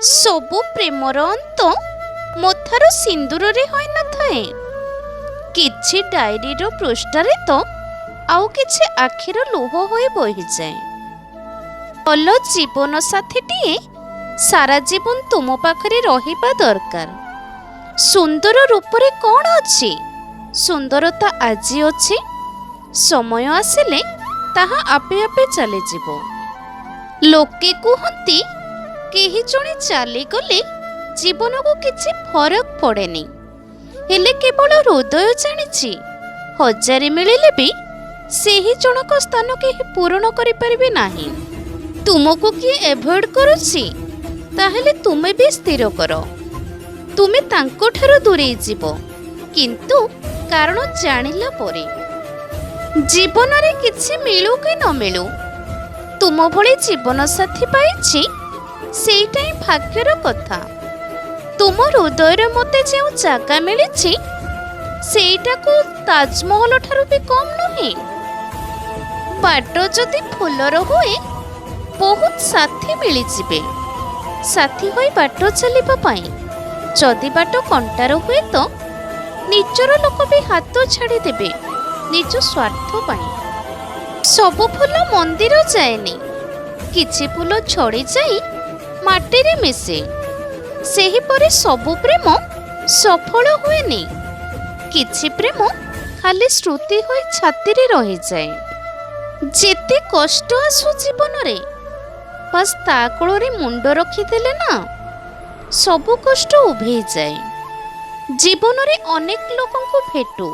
ସବୁ ପ୍ରେମର ଅନ୍ତ ମଥାର ସିନ୍ଦୁରରେ ହୋଇନଥାଏ। କିଛି ଡାଏରୀର ପୃଷ୍ଠାରେ ତ ଆଉ କିଛି ଆଖିର ଲୁହ ହୋଇ ବହିଯାଏ। ଭଲ ଜୀବନ ସାଥୀଟିଏ ସାରା ଜୀବନ ତୁମ ପାଖରେ ରହିବା ଦରକାର। ସୁନ୍ଦର ରୂପରେ କ'ଣ ଅଛି? ସୁନ୍ଦରତା ଆଜି ଅଛି, ସମୟ ଆସିଲେ ତାହା ଆପେ ଆପେ ଚାଲିଯିବ। ଲୋକେ କୁହନ୍ତି କେହି ଜଣେ ଚାଲିଗଲେ ଜୀବନକୁ କିଛି ଫରକ ପଡ଼େନି, ହେଲେ କେବଳ ହୃଦୟ ଜାଣିଛି ହଜାରେ ମିଳିଲେ ବି ସେହି ଜଣକ ସ୍ଥାନ କେହି ପୂରଣ କରିପାରିବେ ନାହିଁ। ତୁମକୁ କିଏ ଏଭଏଡ୍ କରୁଛି, ତାହେଲେ ତୁମେ ବି ସ୍ଥିର କର ତୁମେ ତାଙ୍କଠାରୁ ଦୂରେଇ ଯିବ, କିନ୍ତୁ କାରଣ ଜାଣିଲା ପରେ। ଜୀବନରେ କିଛି ମିଳୁ କି ନ ମିଳୁ, ତୁମ ଭଳି ଜୀବନସାଥୀ ପାଇଛି, ସେଇଟା ହିଁ ଭାଗ୍ୟର କଥା। ତୁମ ହୃଦୟରେ ମୋତେ ଯେଉଁ ଜାଗା ମିଳିଛି, ସେଇଟାକୁ ତାଜମହଲ ଠାରୁ ବି କମ୍ ନୁହେଁ। ବାଟ ଯଦି ଫୁଲର ହୁଏ, ବହୁତ ସାଥୀ ମିଳିଯିବେ ସାଥୀ ହୋଇ ବାଟ ଚାଲିବା ପାଇଁ। ଯଦି ବାଟ କଣ୍ଟାର ହୁଏ ତ ନିଜର ଲୋକ ବି ହାତ ଛାଡ଼ିଦେବେ ନିଜ ସ୍ୱାର୍ଥ ପାଇଁ। ସବୁ ଫୁଲ ମନ୍ଦିର ଯାଏନି, କିଛି ଫୁଲ ଝଡ଼ିଯାଇ ମାଟିରେ ମିଶେ। ସେହିପରି ସବୁ ପ୍ରେମ ସଫଳ ହୁଏନି, କିଛି ପ୍ରେମ ଖାଲି ସ୍ମୃତି ହୋଇ ଛାତିରେ ରହିଯାଏ। ଯେତେ କଷ୍ଟ ଆସୁ ଜୀବନରେ, ବାସ୍ ତା କୋଳରେ ମୁଣ୍ଡ ରଖିଦେଲେ ନା ସବୁ କଷ୍ଟ ଉଭେଇଯାଏ। ଜୀବନରେ ଅନେକ ଲୋକଙ୍କୁ ଭେଟୁ,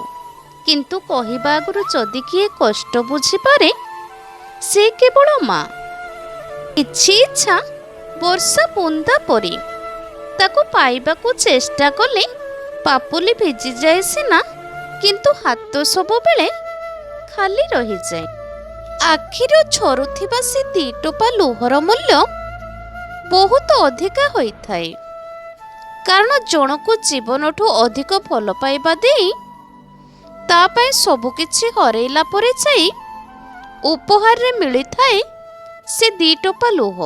କିନ୍ତୁ କହିବା ଆଗରୁ ଯଦି କିଏ କଷ୍ଟ ବୁଝିପାରେ, ସେ କେବଳ ମା। କିଛି ଇଚ୍ଛା ବର୍ଷା ବୁନ୍ଦା ପରି, ତାକୁ ପାଇବାକୁ ଚେଷ୍ଟା କଲେ ପାପୁଲି ଭିଜିଯାଏ ସିନା, କିନ୍ତୁ ହାତ ସବୁବେଳେ ଖାଲି ରହିଯାଏ। ଆଖିରୁ ଝରୁଥିବା ସେ ଦି ଟୋପା ଲୁହର ମୂଲ୍ୟ ବହୁତ ଅଧିକା ହୋଇଥାଏ, କାରଣ ଜଣକୁ ଜୀବନଠୁ ଅଧିକ ଭଲ ପାଇବା ଦେଇ ତା ପାଇଁ ସବୁକିଛି ହରେଇଲା ପରେ ଯାଇ ଉପହାରରେ ମିଳିଥାଏ ସେ ଦି ଟୋପା ଲୁହ।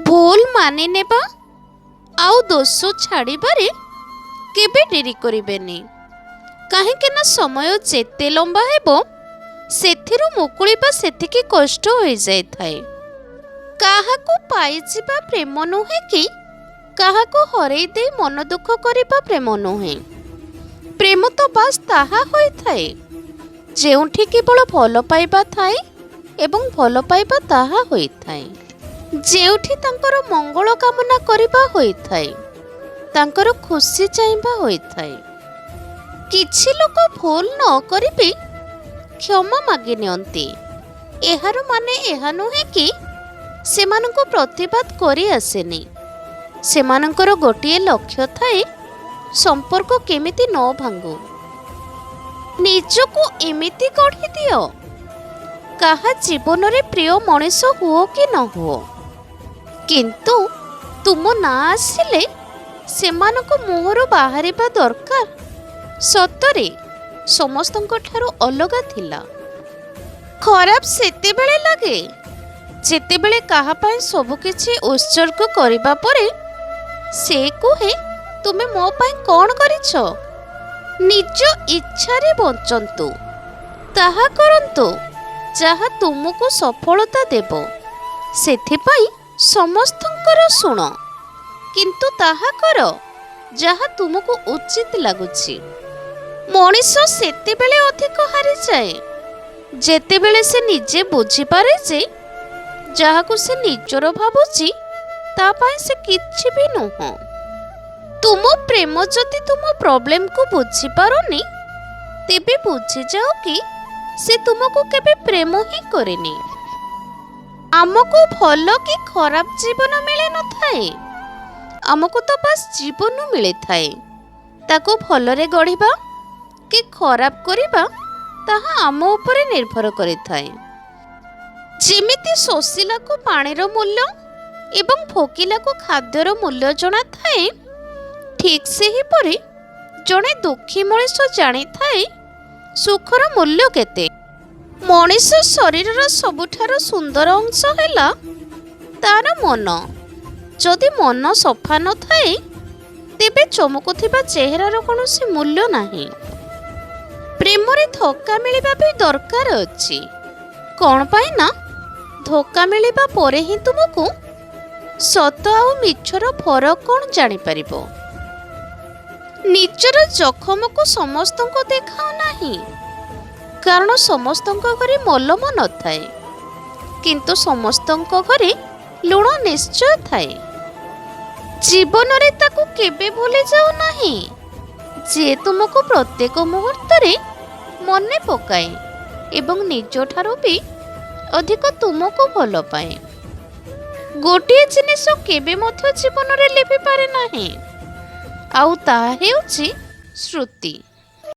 ଭୁଲ ମାନି ନେବା ଆଉ ଦୋଷ ଛାଡ଼ିବାରେ କେବେ ଡେରି କରିବେନି, କାହିଁକି ନା ସମୟ ଯେତେ ଲମ୍ବା ହେବ ସେଥିରୁ ମୁକୁଳିବା ସେତିକି କଷ୍ଟ ହୋଇଯାଇଥାଏ। କାହାକୁ ପାଇଯିବା ପ୍ରେମ ନୁହେଁ କି କାହାକୁ ହରେଇ ଦେଇ ମନ ଦୁଃଖ କରିବା ପ୍ରେମ ନୁହେଁ। ପ୍ରେମ ତ ବାସ୍ ତାହା ହୋଇଥାଏ ଯେଉଁଠି କେବଳ ଭଲ ପାଇବା ଥାଏ ଏବଂ ଭଲ ପାଇବା ତାହା ହୋଇଥାଏ। ଯେଉଁଠି ତାଙ୍କର ମଙ୍ଗଳ କାମନା କରିବା ହୋଇଥାଏ, ତାଙ୍କର ଖୁସି ଚାହିଁବା ହୋଇଥାଏ। କିଛି ଲୋକ ଭୁଲ ନ କରିବେ କ୍ଷମା ମାଗି ନିଅନ୍ତି। ଏହାର ମାନେ ଏହା ନୁହେଁ କି ସେମାନଙ୍କୁ ପ୍ରତିବାଦ କରି ଆସେନି। ସେମାନଙ୍କର ଗୋଟିଏ ଲକ୍ଷ୍ୟ ଥାଏ, ସମ୍ପର୍କ କେମିତି ନ ଭାଙ୍ଗୁ। ନିଜକୁ ଏମିତି ଗଢ଼ି ଦିଅ, କାହା ଜୀବନରେ ପ୍ରିୟ ମଣିଷ ହୁଅ କି ନ ହୁଅ, କିନ୍ତୁ ତୁମ ନାଁ ଆସିଲେ ସେମାନଙ୍କ ମୁହଁରୁ ବାହାରିବା ଦରକାର, ସତରେ ସମସ୍ତଙ୍କ ଠାରୁ ଅଲଗା ଥିଲା। ଖରାପ ସେତେବେଳେ ଲାଗେ ଯେତେବେଳେ କାହା ପାଇଁ ସବୁକିଛି ଉତ୍ସର୍ଗ କରିବା ପରେ ସେ କୁହେ, ତୁମେ ମୋ ପାଇଁ କ'ଣ କରିଛ? ନିଜ ଇଚ୍ଛାରେ ବଞ୍ଚନ୍ତୁ, ତାହା କରନ୍ତୁ ଯାହା ତୁମକୁ ସଫଳତା ଦେବ। ସେଥିପାଇଁ ସମସ୍ତଙ୍କର ଶୁଣ, କିନ୍ତୁ ତାହା କର ଯାହା ତୁମକୁ ଉଚିତ ଲାଗୁଛି। ମଣିଷ ସେତେବେଳେ ଅଧିକ ହାରିଯାଏ ଯେତେବେଳେ ସେ ନିଜେ ବୁଝିପାରେ ଯେ ଯାହାକୁ ସେ ନିଜର ଭାବୁଛି ତା ପାଇଁ ସେ କିଛି ବି ନୁହଁ। ତୁମ ପ୍ରେମ ଯଦି ତୁମ ପ୍ରୋବ୍ଲେମକୁ ବୁଝିପାରୁନି, ତେବେ ବୁଝିଯାଅ କି ସେ ତୁମକୁ କେବେ ପ୍ରେମ ହିଁ କରେନି। ଆମକୁ ଭଲ କି ଖରାପ ଜୀବନ ମିଳିନଥାଏ, ଆମକୁ ତ ବାସ୍ ଜୀବନ ମିଳିଥାଏ। ତାକୁ ଭଲରେ ଗଢ଼ିବା କି ଖରାପ କରିବା ତାହା ଆମ ଉପରେ ନିର୍ଭର କରିଥାଏ। ଯେମିତି ଶୋଷିଲାକୁ ପାଣିର ମୂଲ୍ୟ ଏବଂ ଭୋକିଲାକୁ ଖାଦ୍ୟର ମୂଲ୍ୟ ଜଣାଥାଏ, ଠିକ୍ ସେହିପରି ଜଣେ ଦୁଃଖୀ ମଣିଷ ଜାଣିଥାଏ ସୁଖର ମୂଲ୍ୟ କେତେ। ମଣିଷ ଶରୀରର ସବୁଠାରୁ ସୁନ୍ଦର ଅଂଶ ହେଲା ତାର ମନ। ଯଦି ମନ ସଫା ନଥାଏ ତେବେ ଚମକୁଥିବା ଚେହେରାର କୌଣସି ମୂଲ୍ୟ ନାହିଁ। ପ୍ରେମରେ ଧୋକା ମିଳିବା ବି ଦରକାର ଅଛି। କ'ଣ ପାଇଁ ନା ଧୋକା ମିଳିବା ପରେ ହିଁ ତୁମକୁ ସତ ଆଉ ମିଛର ଫରକ କ'ଣ ଜାଣିପାରିବ। ନିଜର ଜଖମକୁ ସମସ୍ତଙ୍କୁ ଦେଖାଅ ନାହିଁ, କାରଣ ସମସ୍ତଙ୍କ ଘରେ ମଲମ ନଥାଏ, କିନ୍ତୁ ସମସ୍ତଙ୍କ ଘରେ ଲୁଣ ନିଶ୍ଚୟ ଥାଏ। ଜୀବନରେ ତାକୁ କେବେ ଭୁଲି ଯାଉ ନାହିଁ ଯିଏ ତୁମକୁ ପ୍ରତ୍ୟେକ ମୁହୂର୍ତ୍ତରେ ମନେ ପକାଏ ଏବଂ ନିଜଠାରୁ ବି ଅଧିକ ତୁମକୁ ଭଲ ପାଏ। ଗୋଟିଏ ଜିନିଷ କେବେ ମଧ୍ୟ ଜୀବନରେ ଲିଭିପାରେ ନାହିଁ, ଆଉ ତାହା ହେଉଛି ସ୍ମୃତି।